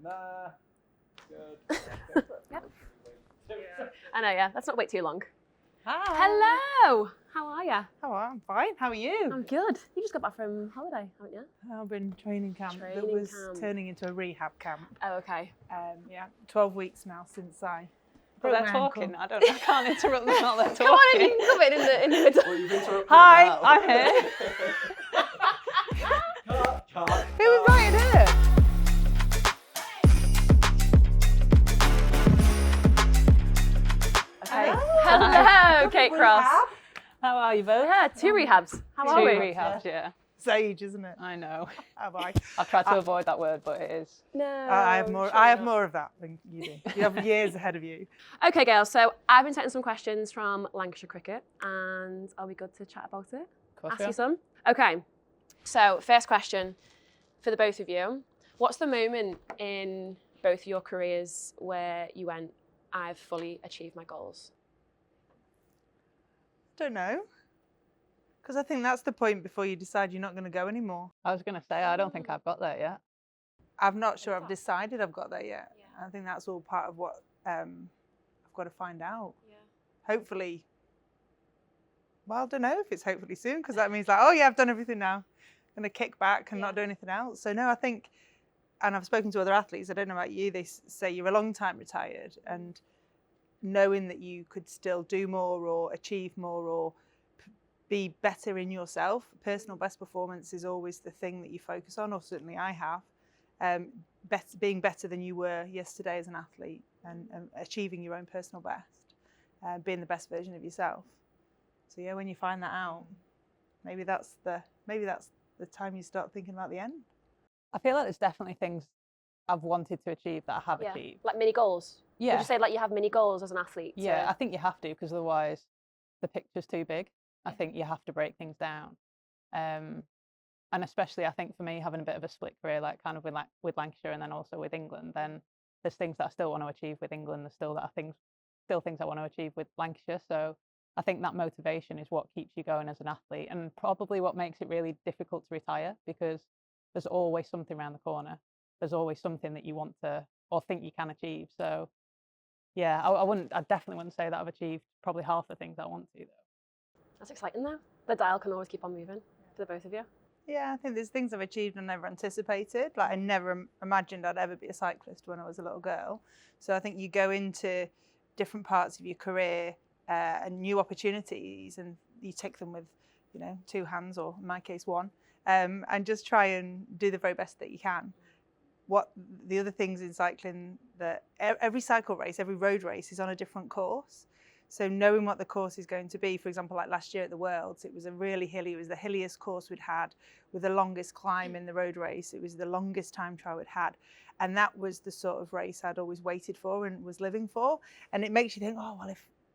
there. Good. Yep. I know, yeah. Let's not wait too long. Hi. Hello. How are you? How are I'm fine. How are you? I'm good. You just got back from holiday, haven't you? I've been training camp that Training was camp. turning into a rehab camp. Oh, okay. Yeah, 12 weeks now since I Well, broke they're my talking. ankle. I don't know. I can't interrupt them while they're talking. Come on, you can come in the middle. Well, you've interrupted Hi, now. I'm here. Cut. Who invited her? Okay. Hello, Kate Cross. How are you both? Yeah, 2 rehabs. How are we? rehabs, yeah. Sage, isn't it? I know. Have I? I've tried to avoid that word, but it is. No. I have more. sure I have not. more of that than you do. You have years ahead of you. Okay, girls. So I've been taking some questions from Lancashire cricket, and are we good to chat about it? Of course Ask we you are. some. Okay. So first question for the both of you: what's the moment in both your careers where you went, "I've fully achieved my goals"? Don't know. Because I think that's the point before you decide you're not going to go anymore. I was going to say, I don't think I've got there yet. I'm not sure I've decided I've got there yet. Yeah. I think that's all part of what I've got to find out. Yeah. Hopefully, well, I don't know if it's hopefully soon, because that means like, oh yeah, I've done everything now. I'm going to kick back and not do anything else. So no, I think, and I've spoken to other athletes, I don't know about you, they say you're a long time retired, and knowing that you could still do more or achieve more or be better in yourself. Personal best performance is always the thing that you focus on, or certainly I have. Being better than you were yesterday as an athlete, and achieving your own personal best, being the best version of yourself. So yeah, when you find that out, maybe that's the time you start thinking about the end. I feel like there's definitely things I've wanted to achieve that I have Yeah. achieved. Like mini goals. Yeah. Would you say like you have mini goals as an athlete? Yeah, So- I think you have to, because otherwise the picture's too big. I think you have to break things down. And especially I think for me, having a bit of a split career, like kind of with Lancashire and then also with England, then there's things that I still want to achieve with England. There's still things I want to achieve with Lancashire. So I think that motivation is what keeps you going as an athlete, and probably what makes it really difficult to retire, because there's always something around the corner. There's always something that you want to or think you can achieve. So yeah, I definitely wouldn't say that I've achieved probably half the things I want to though. That's exciting though. The dial can always keep on moving for the both of you. Yeah, I think there's things I've achieved and never anticipated. Like I never imagined I'd ever be a cyclist when I was a little girl. So I think you go into different parts of your career and new opportunities, and you take them with, 2 hands, or in my case 1, and just try and do the very best that you can. What the other things in cycling, that every cycle race, every road race is on a different course. So knowing what the course is going to be, for example, like last year at the Worlds, it was a really hilly, it was the hilliest course we'd had with the longest climb in the road race. It was the longest time trial we'd had. And that was the sort of race I'd always waited for and was living for. And it makes you think, oh, well,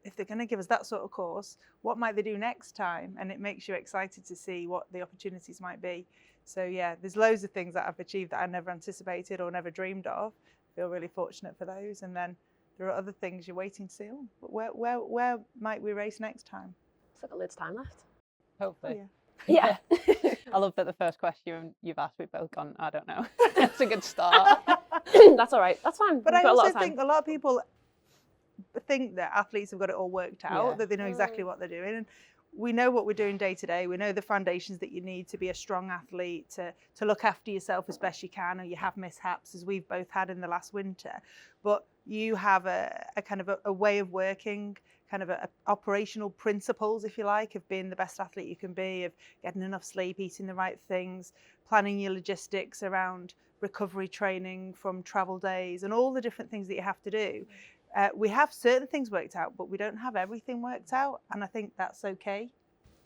if they're going to give us that sort of course, what might they do next time? And it makes you excited to see what the opportunities might be. So yeah, there's loads of things that I've achieved that I never anticipated or never dreamed of. I feel really fortunate for those. And then there are other things you're waiting to see. Oh, but where might we race next time? Still got loads of time left. Hopefully. Oh, yeah. Yeah. I love that the first question you've asked, we've both gone, I don't know. That's a good start. That's all right. That's fine. But We've I got a lot also of time. think a lot of people think that athletes have got it all worked out, Yeah. that they know exactly what they're doing. And we know what we're doing day to day. We know the foundations that you need to be a strong athlete, to look after yourself as best you can, or you have mishaps, as we've both had in the last winter. But you have a kind of a way of working, kind of a operational principles, if you like, of being the best athlete you can be, of getting enough sleep, eating the right things, planning your logistics around recovery training from travel days, and all the different things that you have to do. We have certain things worked out, but we don't have everything worked out, and I think that's okay.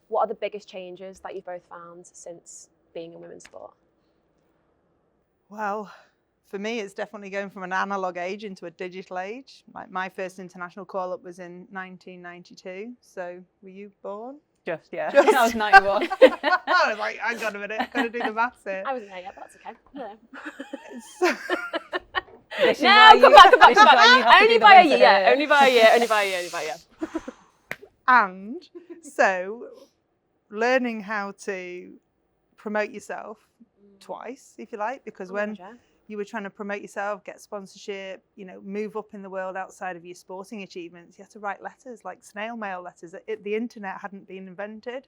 What are the biggest changes that you've both found since being in women's sport? Well, for me, it's definitely going from an analog age into a digital age. My first international call-up was in 1992. So were you born? Just, yeah. Just. I was 91. I was like, hang on a minute, I've got to do the maths here. I wasn't there yet, but that's okay. Yeah. So- This is No, why come back. this is why you have to Only be the by a winter year. here. Only by a year. And so learning how to promote yourself twice, if you like, because when you were trying to promote yourself, get sponsorship, move up in the world outside of your sporting achievements. You had to write letters, like snail mail letters. The internet hadn't been invented.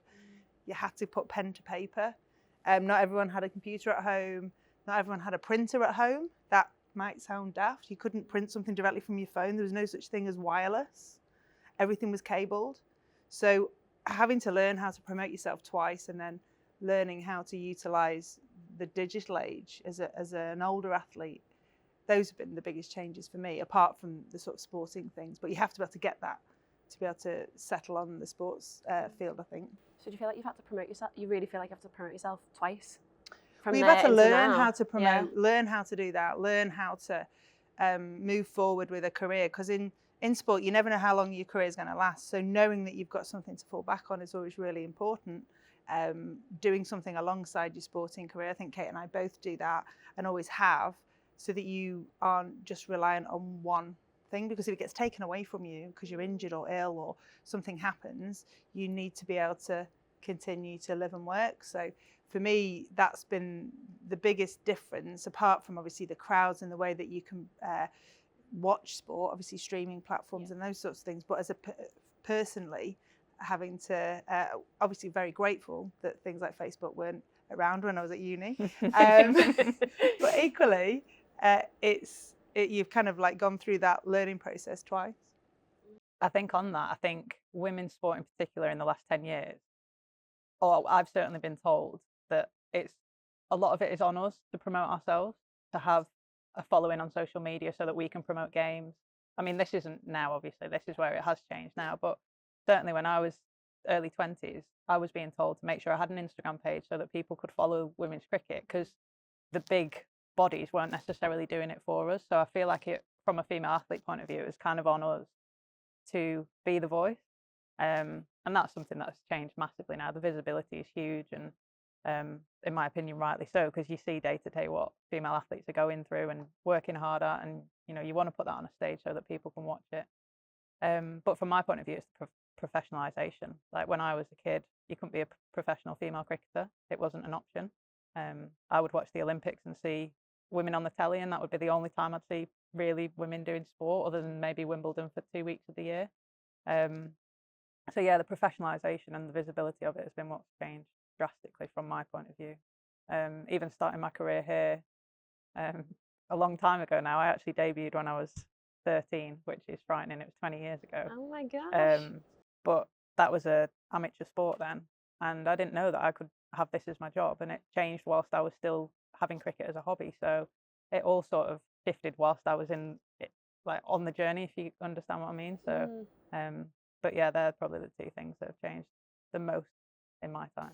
You had to put pen to paper. Not everyone had a computer at home. Not everyone had a printer at home. That might sound daft. You couldn't print something directly from your phone. There was no such thing as wireless. Everything was cabled. So having to learn how to promote yourself twice, and then learning how to utilize the digital age as an older athlete, those have been the biggest changes for me, apart from the sort of sporting things. But you have to be able to get that to be able to settle on the sports field, I think. So do you feel like you've had to promote yourself? You really feel like you have to promote yourself twice? You've had to learn how to promote, learn how to do that, learn how to move forward with a career. Because in sport, you never know how long your career is going to last. So knowing that you've got something to fall back on is always really important. Doing something alongside your sporting career, I think Kate and I both do that and always have, so that you aren't just reliant on one thing. Because if it gets taken away from you because you're injured or ill or something happens, you need to be able to continue to live and work. So for me, that's been the biggest difference, apart from obviously the crowds and the way that you can watch sport, obviously streaming platforms and those sorts of things. But as personally, having to, obviously very grateful that things like Facebook weren't around when I was at uni. But equally, you've kind of like gone through that learning process twice. I think on that, I think women's sport in particular in the last 10 years, or I've certainly been told that a lot of it is on us to promote ourselves, to have a following on social media so that we can promote games. I mean, this isn't now, obviously, this is where it has changed now, but certainly when I was early 20s, I was being told to make sure I had an Instagram page so that people could follow women's cricket, because the big bodies weren't necessarily doing it for us. So I feel like it, from a female athlete point of view, it was kind of on us to be the voice. And that's something that's changed massively now. The visibility is huge, and in my opinion, rightly so, because you see day to day what female athletes are going through and working hard at, and you want to put that on a stage so that people can watch it. But from my point of view, it's the professionalisation. Like when I was a kid, you couldn't be a professional female cricketer. It wasn't an option. I would watch the Olympics and see women on the telly, and that would be the only time I'd see really women doing sport, other than maybe Wimbledon for 2 weeks of the year. So yeah, the professionalisation and the visibility of it has been what's changed drastically from my point of view. Even starting my career here a long time ago now. I actually debuted when I was 13, which is frightening. It was 20 years ago. Oh my gosh. But that was a amateur sport then, and I didn't know that I could have this as my job, and it changed whilst I was still having cricket as a hobby. So it all sort of shifted whilst I was in it, like on the journey, if you understand what I mean. So but yeah, they're probably the two things that have changed the most in my time.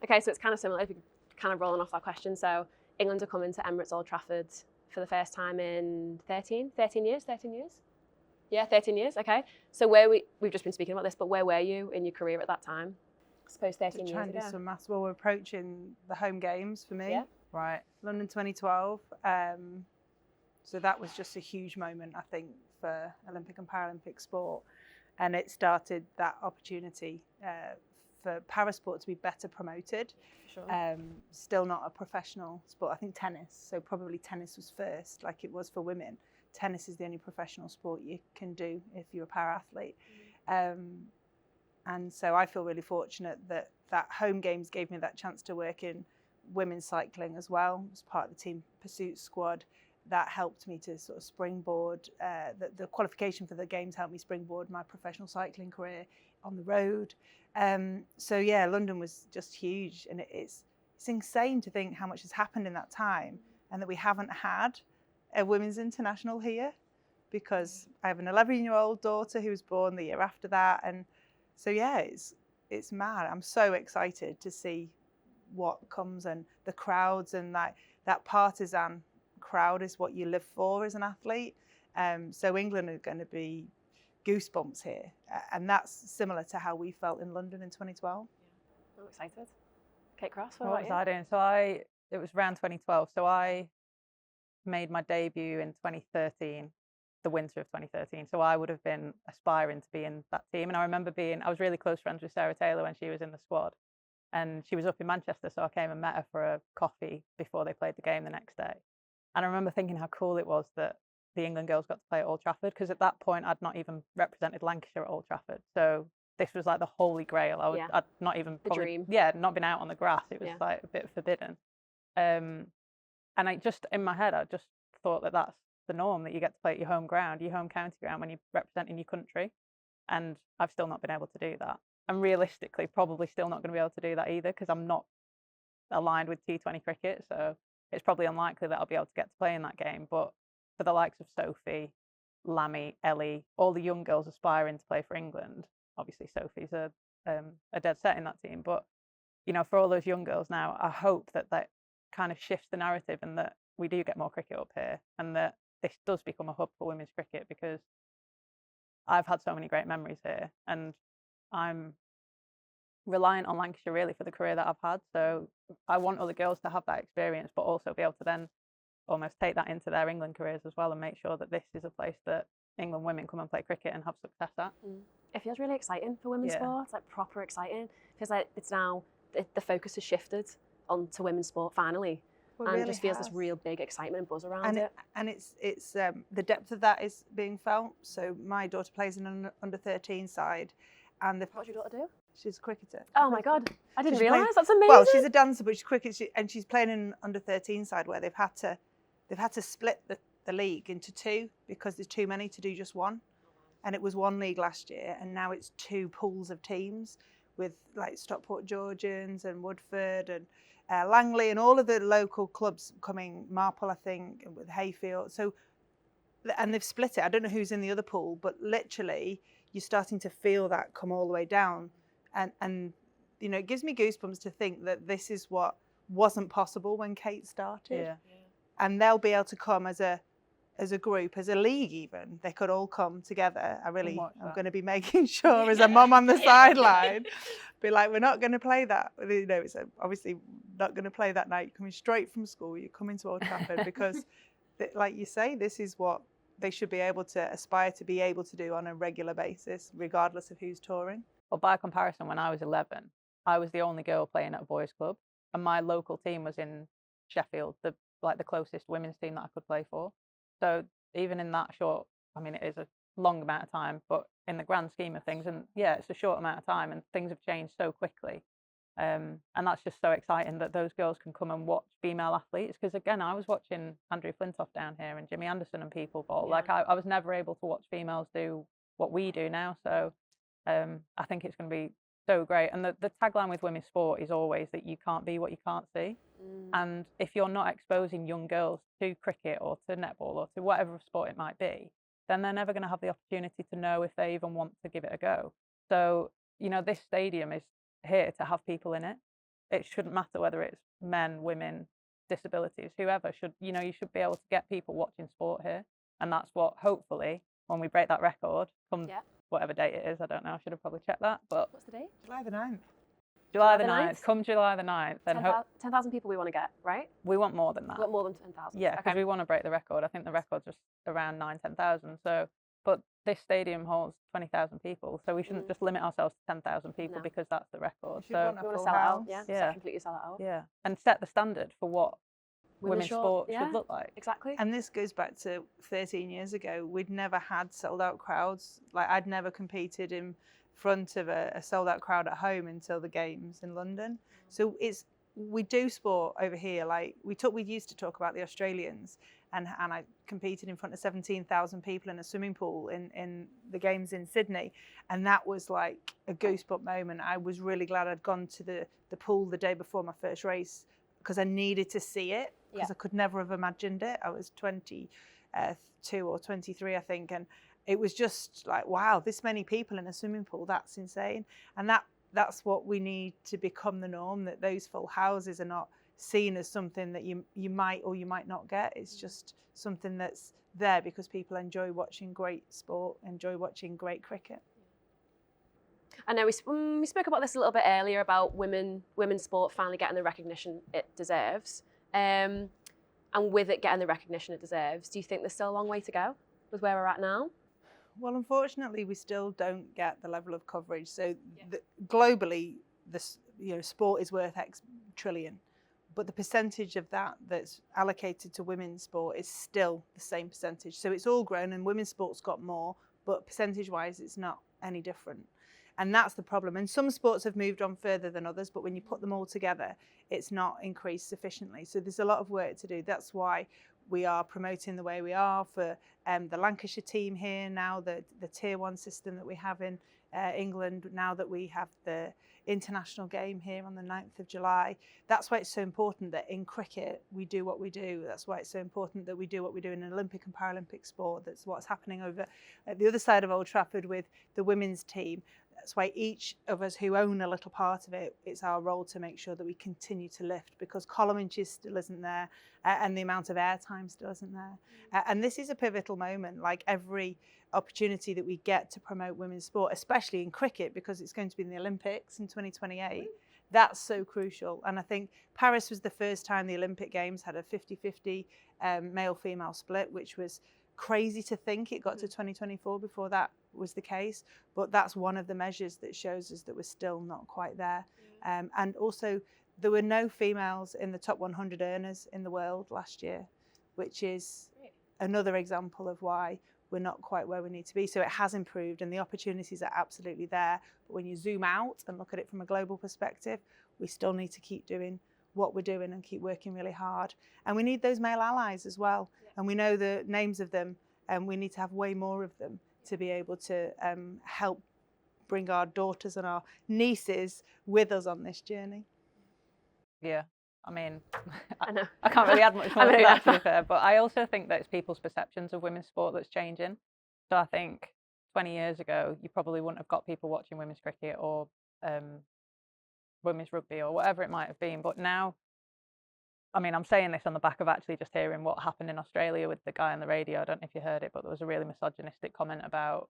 Okay, so it's kind of similar, if you kind of rolling off that question. So England are coming to Emirates Old Trafford for the first time in 13 years? Yeah, 13 years, okay. So we've just been speaking about this, but where were you in your career at that time? I suppose 13 years ago. Trying to do some maths. Well, we're approaching the home games for me. Yeah. Right. London 2012. So that was just a huge moment, I think, for Olympic and Paralympic sport. And it started that opportunity for parasport to be better promoted. Sure. Still not a professional sport. I think tennis. So probably tennis was first, like it was for women. Tennis is the only professional sport you can do if you're a para-athlete. And so I feel really fortunate that home games gave me that chance to work in women's cycling as well, as part of the team pursuit squad. That helped me to sort of springboard, the qualification for the games helped me springboard my professional cycling career on the road. So yeah, London was just huge, and it's insane to think how much has happened in that time, and that we haven't had a women's international here, because I have an 11-year-old daughter who was born the year after that. And so yeah, it's mad. I'm so excited to see what comes, and the crowds, and that partisan crowd is what you live for as an athlete. So England are going to be goosebumps here, and that's similar to how we felt in London in 2012. I'm excited. Kate Cross, what was I doing? So it was around 2012. So I made my debut in 2013, the winter of 2013. So I would have been aspiring to be in that team. And I remember I was really close friends with Sarah Taylor when she was in the squad, and she was up in Manchester. So I came and met her for a coffee before they played the game the next day. And I remember thinking how cool it was that the England girls got to play at Old Trafford, because at that point I'd not even represented Lancashire at Old Trafford. So this was like the holy grail. I'd not even The dream. not been out on the grass. It was like a bit forbidden. And I just, in my head, I just thought that that's the norm, that you get to play at your home ground, your home county ground, when you're representing your country. And I've still not been able to do that. And realistically, probably still not going to be able to do that either, because I'm not aligned with T20 cricket. So it's probably unlikely that I'll be able to get to play in that game. But for the likes of Sophie, Lammy, Ellie, all the young girls aspiring to play for England, obviously Sophie's a dead set in that team. But, you know, for all those young girls now, I hope that that kind of shifts the narrative, and that we do get more cricket up here, and that this does become a hub for women's cricket, because I've had so many great memories here, and I'm reliant on Lancashire really for the career that I've had. So I want other girls to have that experience, but also be able to then almost take that into their England careers as well, and make sure that this is a place that England women come and play cricket and have success at. It feels really exciting for women's sport. It's like proper exciting. It feels like it's now, the focus has shifted onto women's sport finally. Well, and really it just feels has. this real big excitement and buzz around it. And it's the depth of that is being felt. So my daughter plays in an under 13 side, and What does your daughter do? she's a cricketer. Oh my God, I didn't She's playing- realise. That's amazing. Well, she's a dancer, but she's cricket, and she's playing in an under 13 side where they've had to split the league into two, because there's too many to do just one. And it was one league last year, and now it's two pools of teams, with like Stockport Georgians and Woodford and Langley and all of the local clubs coming, Marple I think, with Hayfield. So, and they've split it. I don't know who's in the other pool, but literally you're starting to feel that come all the way down. And you know, it gives me goosebumps to think that this is what wasn't possible when Kate started. Yeah. And they'll be able to come as a group, as a league even. They could all come together. I'm going to be making sure as a mum on the sideline, be like, we're not going to play that. You know, it's obviously not going to play that night. You're coming straight from school, you're coming to Old Trafford, because like you say, this is what they should be able to aspire to be able to do on a regular basis, regardless of who's touring. Well, by comparison, when I was 11, I was the only girl playing at a boys' club, and my local team was in Sheffield, the closest women's team that I could play for. So even in that short, I mean, it is a long amount of time, but in the grand scheme of things, and yeah, it's a short amount of time, and things have changed so quickly. And that's just so exciting that those girls can come and watch female athletes. Because again, I was watching Andrew Flintoff down here and Jimmy Anderson and people bowl. Like I was never able to watch females do what we do now. So I think it's going to be so great. And the tagline with women's sport is always that you can't be what you can't see. And if you're not exposing young girls to cricket or to netball or to whatever sport it might be, then they're never going to have the opportunity to know if they even want to give it a go. So, you know, this stadium is here to have people in it. It shouldn't matter whether it's men, women, disabilities, whoever should, you know, you should be able to get people watching sport here. And that's what, hopefully, when we break that record, come whatever date it is, I don't know, I should have probably checked that. But what's the date? July the 9th. July the 9th. Come July the 9th. Then 10,000 people we want to get, right? We want more than that. We want more than 10,000. Yeah, because we want to break the record. I think the record's just around 10,000. So, but this stadium holds 20,000 people, so we shouldn't just limit ourselves to 10,000 people because that's the record. So we want to sell it out. Yeah. Completely sell it out. Yeah, and set the standard for what women's sport should look like. Exactly. And this goes back to 13 years ago. We'd never had sold out crowds. Like I'd never competed in front of a sold out crowd at home until the games in London. So we do sport over here. Like we used to talk about the Australians, and I competed in front of 17,000 people in a swimming pool in the games in Sydney, and that was like a goosebump moment. I was really glad I'd gone to the pool the day before my first race, because I needed to see it, because I could never have imagined it. I was 22 or 23, I think, and it was just like, wow, this many people in a swimming pool, that's insane. And that's what we need to become the norm, that those full houses are not seen as something that you might or you might not get. It's just something that's there because people enjoy watching great sport, enjoy watching great cricket. I know we spoke about this a little bit earlier about women's sport finally getting the recognition it deserves. And with it getting the recognition it deserves, do you think there's still a long way to go with where we're at now? Well, unfortunately, we still don't get the level of coverage. So globally, sport is worth X trillion, but the percentage of that that's allocated to women's sport is still the same percentage. So it's all grown, and women's sport's got more, but percentage-wise, it's not any different. And that's the problem. And some sports have moved on further than others, but when you put them all together, it's not increased sufficiently. So there's a lot of work to do. That's why we are promoting the way we are for the Lancashire team here now, the Tier 1 system that we have in England, now that we have the international game here on the 9th of July. That's why it's so important that in cricket we do what we do. That's why it's so important that we do what we do in an Olympic and Paralympic sport. That's what's happening over at the other side of Old Trafford with the women's team. That's why each of us who own a little part of it, it's our role to make sure that we continue to lift, because column inches still isn't there, and the amount of airtime still isn't there. And this is a pivotal moment, like every opportunity that we get to promote women's sport, especially in cricket, because it's going to be in the Olympics in 2028. That's so crucial. And I think Paris was the first time the Olympic Games had a 50-50 male-female split, which was crazy to think it got to 2024 before that was the case. But that's one of the measures that shows us that we're still not quite there. And also, there were no females in the top 100 earners in the world last year, which is another example of why we're not quite where we need to be. So it has improved and the opportunities are absolutely there. But when you zoom out and look at it from a global perspective, we still need to keep doing what we're doing and keep working really hard. And we need those male allies as well. And we know the names of them, and we need to have way more of them to be able to help bring our daughters and our nieces with us on this journey. Yeah, I mean, I know. I can't really add much more I know to that, that. to be fair, but I also think that it's people's perceptions of women's sport that's changing. So I think 20 years ago, you probably wouldn't have got people watching women's cricket or women's rugby or whatever it might have been. But now, I mean, I'm saying this on the back of actually just hearing what happened in Australia with the guy on the radio. I don't know if you heard it, but there was a really misogynistic comment about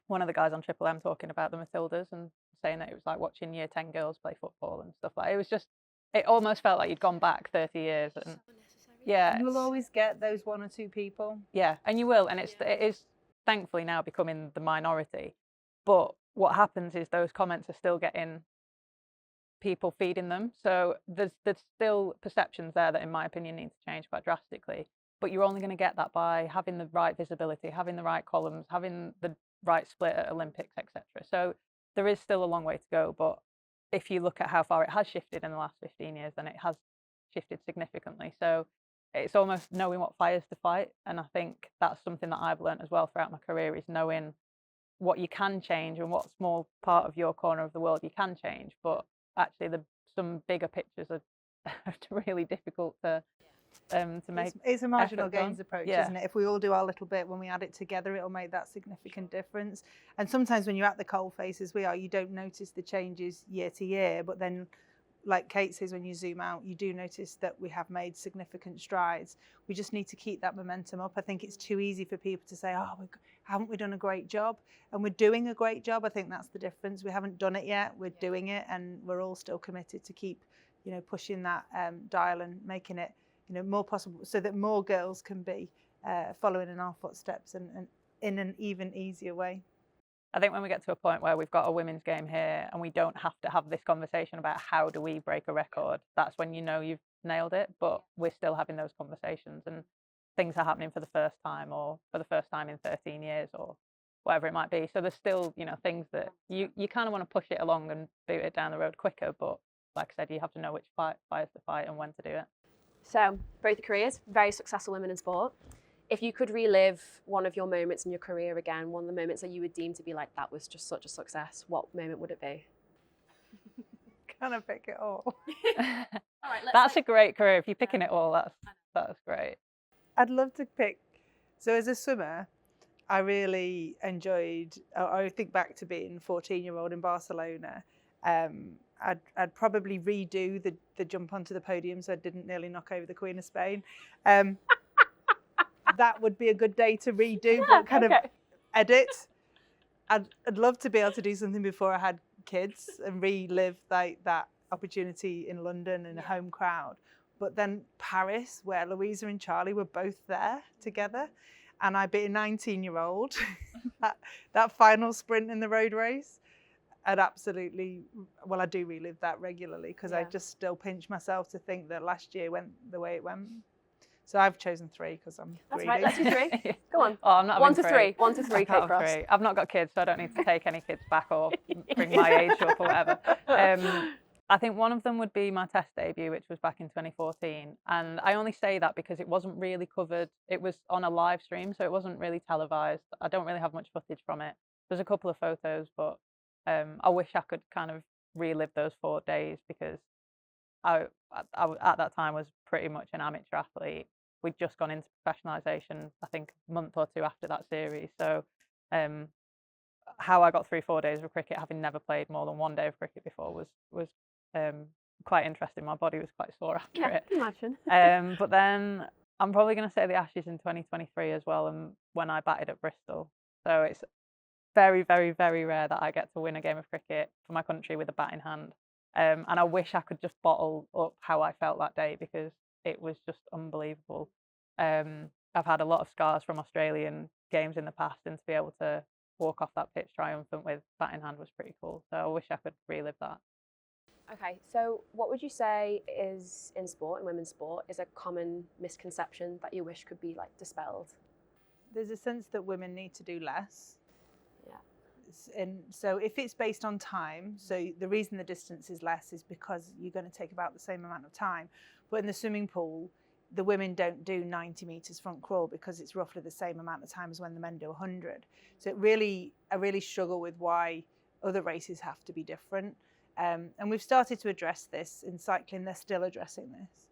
one of the guys on Triple M talking about the Matildas and saying that it was like watching year 10 girls play football and stuff like that. It was just, it almost felt like you'd gone back 30 years. And yeah, You'll always get those one or two people. yeah, and you will, and it is thankfully now becoming the minority. But what happens is those comments are still getting people feeding them. So there's still perceptions there that, in my opinion, need to change quite drastically. But you're only going to get that by having the right visibility, having the right columns, having the right split at Olympics, etc. So there is still a long way to go. But if you look at how far it has shifted in the last 15 years, then it has shifted significantly. So it's almost knowing what fires to fight. And I think that's something that I've learned as well throughout my career, is knowing what you can change and what small part of your corner of the world you can change. But actually, some bigger pictures are really difficult to make. It's a marginal effort on. gains approach, Yeah. isn't it? If we all do our little bit, when we add it together, it'll make that significant difference. And sometimes when you're at the coalface as we are, you don't notice the changes year to year. But then, like Kate says, when you zoom out, you do notice that we have made significant strides. We just need to keep that momentum up. I think it's too easy for people to say, oh, haven't we done a great job? And we're doing a great job. I think that's the difference. We haven't done it yet. We're doing it, and we're all still committed to keep, pushing that dial and making it, more possible, so that more girls can be following in our footsteps and in an even easier way. I think when we get to a point where we've got a women's game here and we don't have to have this conversation about how do we break a record, that's when you've nailed it. But we're still having those conversations, and things are happening for the first time, or for the first time in 13 years, or whatever it might be. So there's still, things that you kind of want to push it along and boot it down the road quicker. But like I said, you have to know which fires to fight and when to do it. So both the careers, very successful women in sport. If you could relive one of your moments in your career again, one of the moments that you would deem to be like, that was just such a success, what moment would it be? Can I pick it all? All right, That's a great career. If you're picking it all, that's great. I'd love to pick. So as a swimmer, I really enjoyed, I think back to being 14-year-old in Barcelona. I'd probably redo the jump onto the podium so I didn't nearly knock over the Queen of Spain. That would be a good day to redo, but kind of edit. I'd love to be able to do something before I had kids and relive that opportunity in London in a home crowd. But then Paris, where Louisa and Charlie were both there together, and I beat a 19-year-old, that final sprint in the road race. I'd absolutely, well, I do relive that regularly because I Yeah. just still pinch myself to think that last year went the way it went. So I've chosen 3 because I'm That's greedy. right. Let's do 3. Go on. Oh, I'm not 1 having to 3. 3. 1 to 3, I can't Kate have Frost. 3. I've not got kids, so I don't need to take any kids back or bring my age up or whatever. I think one of them would be my test debut, which was back in 2014. And I only say that because it wasn't really covered. It was on a live stream, so it wasn't really televised. I don't really have much footage from it. There's a couple of photos, but I wish I could kind of relive those 4 days because I at that time was pretty much an amateur athlete. We'd just gone into professionalisation, I think, a month or 2 after that series. So how I got through 4 days of cricket, having never played more than 1 day of cricket before, was quite interesting. My body was quite sore after it. Imagine. But then I'm probably going to say the Ashes in 2023 as well, and when I batted at Bristol. So it's very, very, very rare that I get to win a game of cricket for my country with a bat in hand. And I wish I could just bottle up how I felt that day because it was just unbelievable. I've had a lot of scars from Australian games in the past, and to be able to walk off that pitch triumphant with bat in hand was pretty cool. So I wish I could relive that. Okay, so what would you say is in sport, in women's sport, is a common misconception that you wish could be like dispelled? There's a sense that women need to do less. Yeah. And so if it's based on time, so the reason the distance is less is because you're going to take about the same amount of time. But in the swimming pool, the women don't do 90 metres front crawl because it's roughly the same amount of time as when the men do 100. So I really struggle with why other races have to be different. And we've started to address this in cycling. They're still addressing this.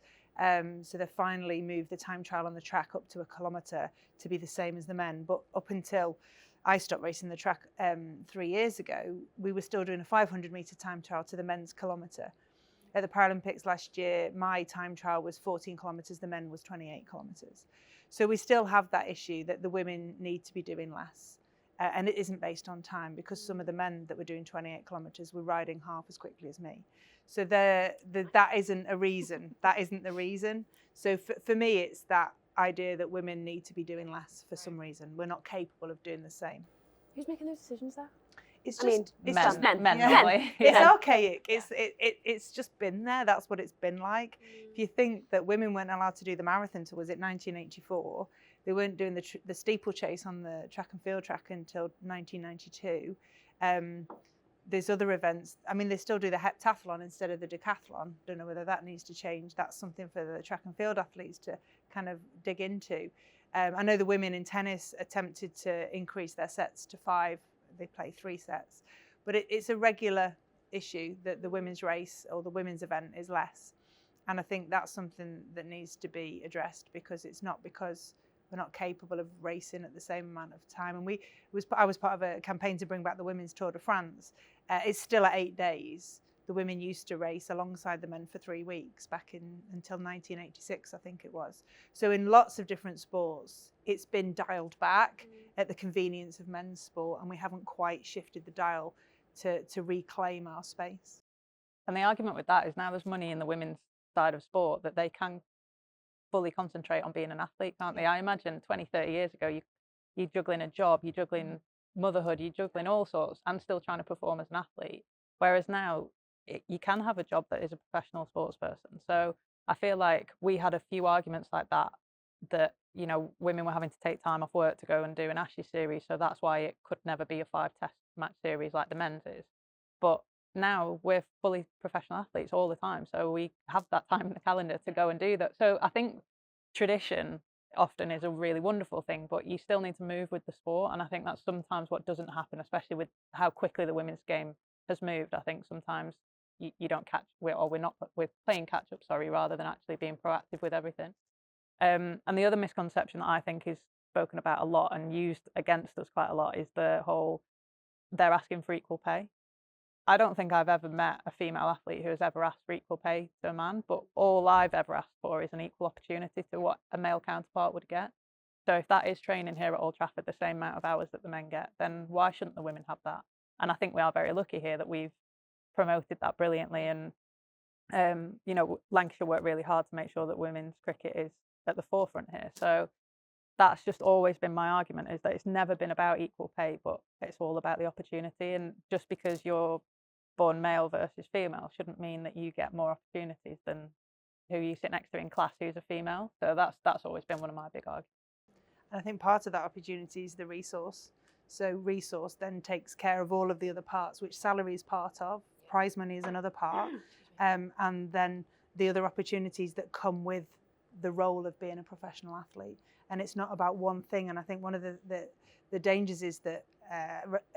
So they finally moved the time trial on the track up to 1 kilometre to be the same as the men. But up until I stopped racing the track 3 years ago, we were still doing a 500 metre time trial to the men's kilometre. At the Paralympics last year, my time trial was 14 kilometres, the men was 28 kilometres. So we still have that issue that the women need to be doing less. And it isn't based on time because some of the men that were doing 28 kilometres were riding half as quickly as me. So that isn't a reason. That isn't the reason. So for me, it's that idea that women need to be doing less for some reason. We're not capable of doing the same. Who's making those decisions there? It's I mean, it's men, just men. men yeah. normally. It's Yeah. archaic. It's just been there. That's what it's been like. If you think that women weren't allowed to do the marathon till, was it 1984? They weren't doing the steeplechase on the track and field track until 1992. There's other events. I mean, they still do the heptathlon instead of the decathlon. Don't know whether that needs to change. That's something for the track and field athletes to kind of dig into. I know the women in tennis attempted to increase their sets to 5. They play 3 sets. But it's a regular issue that the women's race or the women's event is less. And I think that's something that needs to be addressed because it's not because we're not capable of racing at the same amount of time. And I was part of a campaign to bring back the women's Tour de France. It's still at 8 days. The women used to race alongside the men for 3 weeks until 1986, I think it was. So in lots of different sports, it's been dialed back at the convenience of men's sport, and we haven't quite shifted the dial to reclaim our space. And the argument with that is now there's money in the women's side of sport that they can fully concentrate on being an athlete, can't they? I imagine 20, 30 years ago, you're juggling a job, you're juggling motherhood, you're juggling all sorts and still trying to perform as an athlete. Whereas now you can have a job that is a professional sports person. So I feel like we had a few arguments like that, you know, women were having to take time off work to go and do an Ashes series. So that's why it could never be a 5-test match series like the men's is. But now we're fully professional athletes all the time. So we have that time in the calendar to go and do that. So I think tradition often is a really wonderful thing, but you still need to move with the sport. And I think that's sometimes what doesn't happen, especially with how quickly the women's game has moved. I think sometimes you don't we're playing catch up, rather than actually being proactive with everything. And the other misconception that I think is spoken about a lot and used against us quite a lot is the whole, they're asking for equal pay. I don't think I've ever met a female athlete who has ever asked for equal pay to a man, but all I've ever asked for is an equal opportunity to what a male counterpart would get. So if that is training here at Old Trafford the same amount of hours that the men get, then why shouldn't the women have that? And I think we are very lucky here that we've promoted that brilliantly. And, you know, Lancashire worked really hard to make sure that women's cricket is at the forefront here. So that's just always been my argument, is that it's never been about equal pay, but it's all about the opportunity. And just because you're born male versus female shouldn't mean that you get more opportunities than who you sit next to in class who's a female. So that's always been one of my big arguments. And I think part of that opportunity is the resource. So resource then takes care of all of the other parts, which salary is part of, prize money is another part, and then the other opportunities that come with the role of being a professional athlete. And it's not about one thing. And I think one of the dangers is that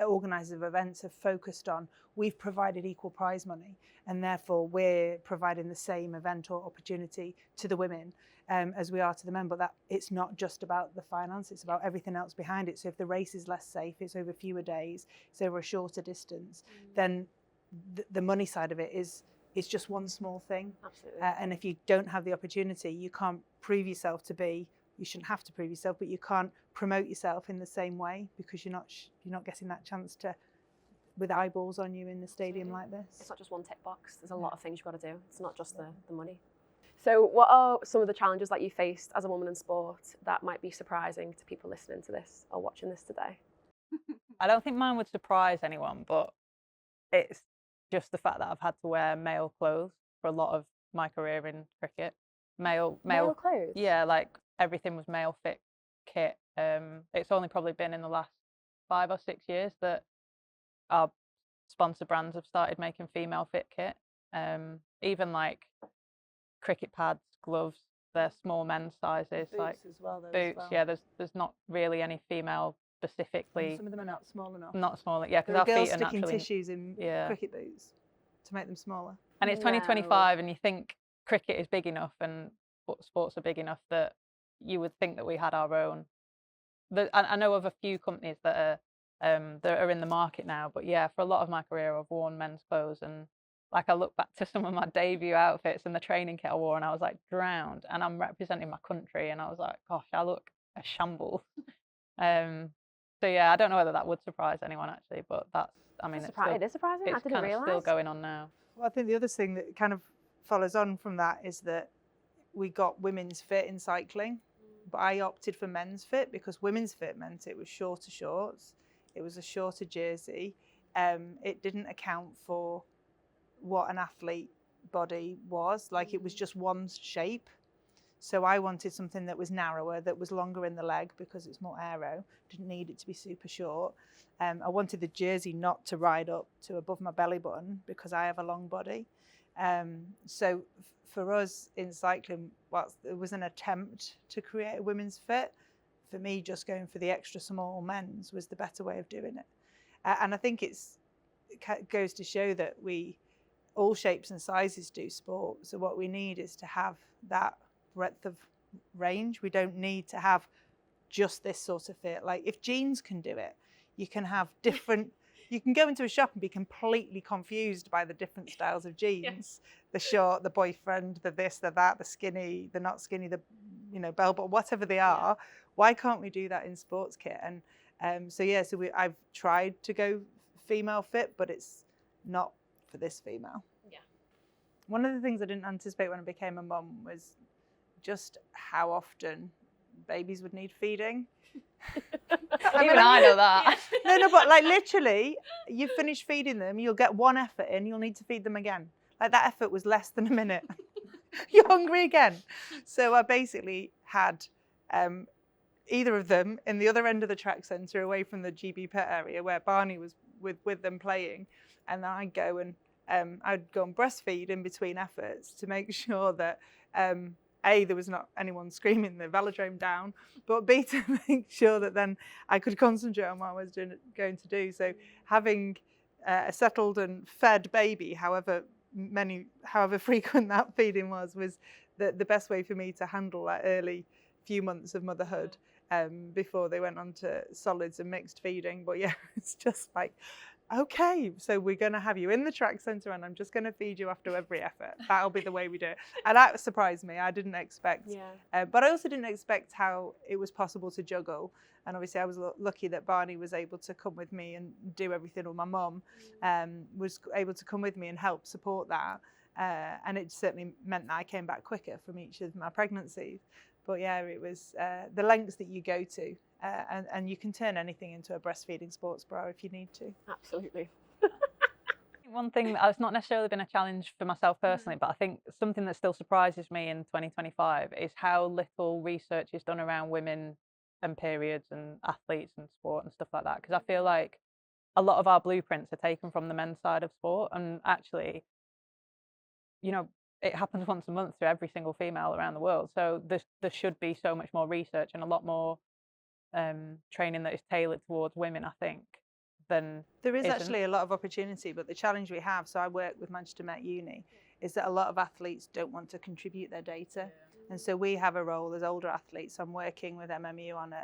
organisers of events have focused on, we've provided equal prize money, and therefore we're providing the same event or opportunity to the women as we are to the men. But that it's not just about the finance, it's about everything else behind it. So if the race is less safe, it's over fewer days, it's over a shorter distance, then the money side of it is it's just one small thing. Absolutely. And if you don't have the opportunity, you can't prove yourself to be, you shouldn't have to prove yourself, but you can't promote yourself in the same way because you're not getting that chance to, with eyeballs on you in the stadium like this. It's not just one tick box. There's a lot of things you've got to do. It's not just the money. So what are some of the challenges that you faced as a woman in sport that might be surprising to people listening to this or watching this today? I don't think mine would surprise anyone, but it's just the fact that I've had to wear male clothes for a lot of my career in cricket. Male clothes? Yeah, like everything was male fit kit. It's only probably been in the last 5 or 6 years that our sponsor brands have started making female fit kit. Even like cricket pads, gloves, they're small men's sizes. Boots like as well, though, boots, as well. yeah. There's not really any female specifically. And some of them are not small enough. Not small, yeah, because There are our girls feet are sticking naturally. tissues in cricket boots to make them smaller. And it's 2025, and you think cricket is big enough and sports are big enough that you would think that we had our own. I know of a few companies that are in the market now, but yeah, for a lot of my career, I've worn men's clothes, and like I look back to some of my debut outfits and the training kit I wore, and I was like drowned, and I'm representing my country, and I was like, gosh, I look a shambles. So yeah, I don't know whether that would surprise anyone actually, but that's, I mean, it is surprising. I it's didn't kind of realise. still going on now. Well, I think the other thing that kind of follows on from that is that we got women's fit in cycling, but I opted for men's fit because women's fit meant it was shorter shorts, it was a shorter jersey, it didn't account for what an athlete body was, like it was just one shape. So I wanted something that was narrower, that was longer in the leg because it's more aero, didn't need it to be super short. I wanted the jersey not to ride up to above my belly button because I have a long body. So for us in cycling, whilst there was an attempt to create a women's fit, for me just going for the extra small men's was the better way of doing it. And I think it goes to show that all shapes and sizes do sport. So what we need is to have that breadth of range. We don't need to have just this sort of fit. Like if jeans can do it, you can have different, you can go into a shop and be completely confused by the different styles of jeans. Yes. The short, the boyfriend, the this, the that, the skinny, the not skinny, the bell bottom, whatever they are. Why can't we do that in sports kit? And I've tried to go female fit, but it's not for this female. Yeah. One of the things I didn't anticipate when I became a mum was just how often babies would need feeding. Even I know that. No, but like literally, you finish feeding them, you'll get one effort in, you'll need to feed them again. Like that effort was less than a minute. You're hungry again. So I basically had either of them in the other end of the track centre away from the GB pet area where Barney was with them playing. And then I'd go and breastfeed in between efforts to make sure that A, there was not anyone screaming the velodrome down, but B, to make sure that then I could concentrate on what I was going to do. So having a settled and fed baby, however frequent that feeding was the best way for me to handle that early few months of motherhood before they went on to solids and mixed feeding. But yeah, it's just like, okay, so we're going to have you in the track centre and I'm just going to feed you after every effort. That'll be the way we do it. And that surprised me. I didn't expect. Yeah. But I also didn't expect how it was possible to juggle. And obviously I was lucky that Barney was able to come with me and do everything, or my mum was able to come with me and help support that. And it certainly meant that I came back quicker from each of my pregnancies. But yeah, it was the lengths that you go to, and you can turn anything into a breastfeeding sports bra if you need to. Absolutely. One thing that's not necessarily been a challenge for myself personally, but I think something that still surprises me in 2025 is how little research is done around women and periods and athletes and sport and stuff like that. Because I feel like a lot of our blueprints are taken from the men's side of sport, and actually, you know, it happens once a month to every single female around the world. So there should be so much more research and a lot more training that is tailored towards women, I think. There is actually a lot of opportunity, but the challenge we have, so I work with Manchester Met Uni, is that a lot of athletes don't want to contribute their data. And so we have a role as older athletes. I'm working with MMU on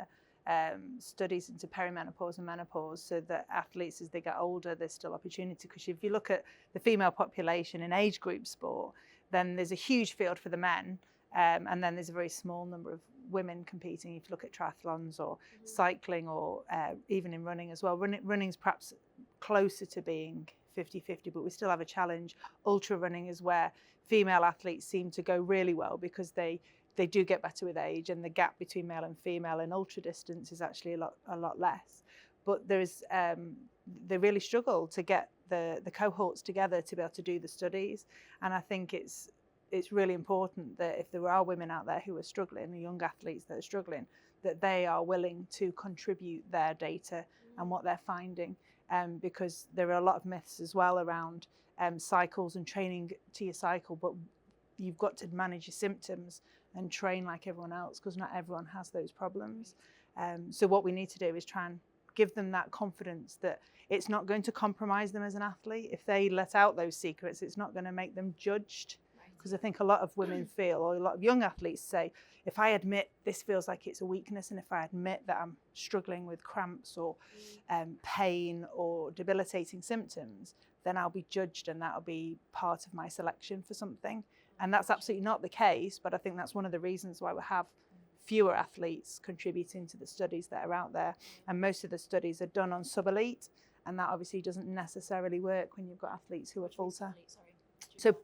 studies into perimenopause and menopause, so that athletes, as they get older, there's still opportunity. Because if you look at the female population in age group sport, then there's a huge field for the men, and then there's a very small number of women competing. If you look at triathlons or cycling, or even in running as well. Running's perhaps closer to being 50-50, but we still have a challenge. Ultra running is where female athletes seem to go really well, because they do get better with age, and the gap between male and female in ultra distance is actually a lot less. But they really struggle to get the cohorts together to be able to do the studies. And I think it's really important that if there are women out there who are struggling, young athletes that are struggling, that they are willing to contribute their data and what they're finding, because there are a lot of myths as well around cycles and training to your cycle, but you've got to manage your symptoms and train like everyone else, because not everyone has those problems. So what we need to do is try and give them that confidence that it's not going to compromise them as an athlete. If they let out those secrets, it's not going to make them judged. Because I think a lot of women feel, or a lot of young athletes say, if I admit this feels like it's a weakness, and if I admit that I'm struggling with cramps or pain or debilitating symptoms, then I'll be judged, and that'll be part of my selection for something. And that's absolutely not the case, but I think that's one of the reasons why we have fewer athletes contributing to the studies that are out there. And most of the studies are done on sub-elite, and that obviously doesn't necessarily work when you've got athletes who are full-time. So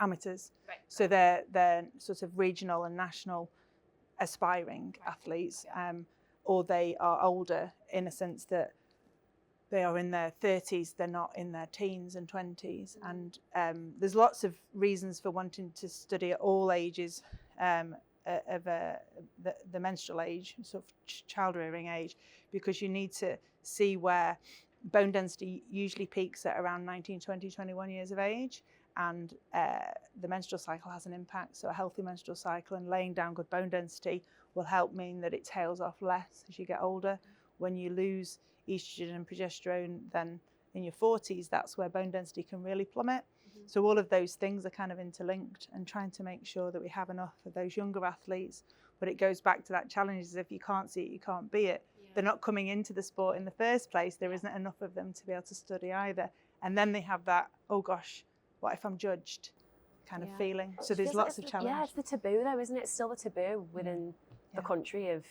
amateurs. Right. So they're sort of regional and national aspiring athletes, or they are older in a sense that they are in their 30s, they're not in their teens and 20s. And there's lots of reasons for wanting to study at all ages of the menstrual age, sort of child rearing age, because you need to see where bone density usually peaks at around 19, 20, 21 years of age. And the menstrual cycle has an impact. So a healthy menstrual cycle and laying down good bone density will help mean that it tails off less as you get older. When you lose estrogen and progesterone, then in your 40s, that's where bone density can really plummet. So all of those things are kind of interlinked, and trying to make sure that we have enough of those younger athletes. But it goes back to that challenge, is if you can't see it, you can't be it. Yeah. They're not coming into the sport in the first place. There isn't enough of them to be able to study either. And then they have that, oh gosh, what if I'm judged kind of feeling. So there's lots of challenges. Yeah, it's the taboo though, isn't it? It's still the taboo within the country of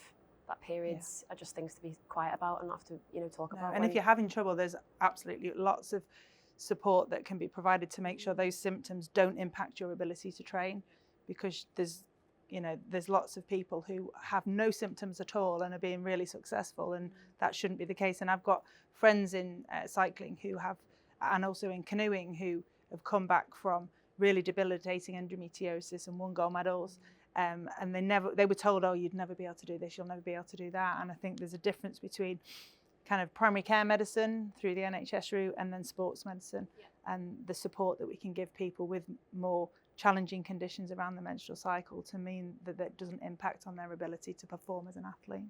that periods are just things to be quiet about and not have to, talk about. And if you're having trouble, there's absolutely lots of support that can be provided to make sure those symptoms don't impact your ability to train, because there's lots of people who have no symptoms at all and are being really successful, and that shouldn't be the case. And I've got friends in cycling who have, and also in canoeing, who have come back from really debilitating endometriosis and won gold medals. And they were told, oh, you'd never be able to do this, you'll never be able to do that. And I think there's a difference between kind of primary care medicine through the NHS route and then sports medicine, and the support that we can give people with more challenging conditions around the menstrual cycle to mean that that doesn't impact on their ability to perform as an athlete.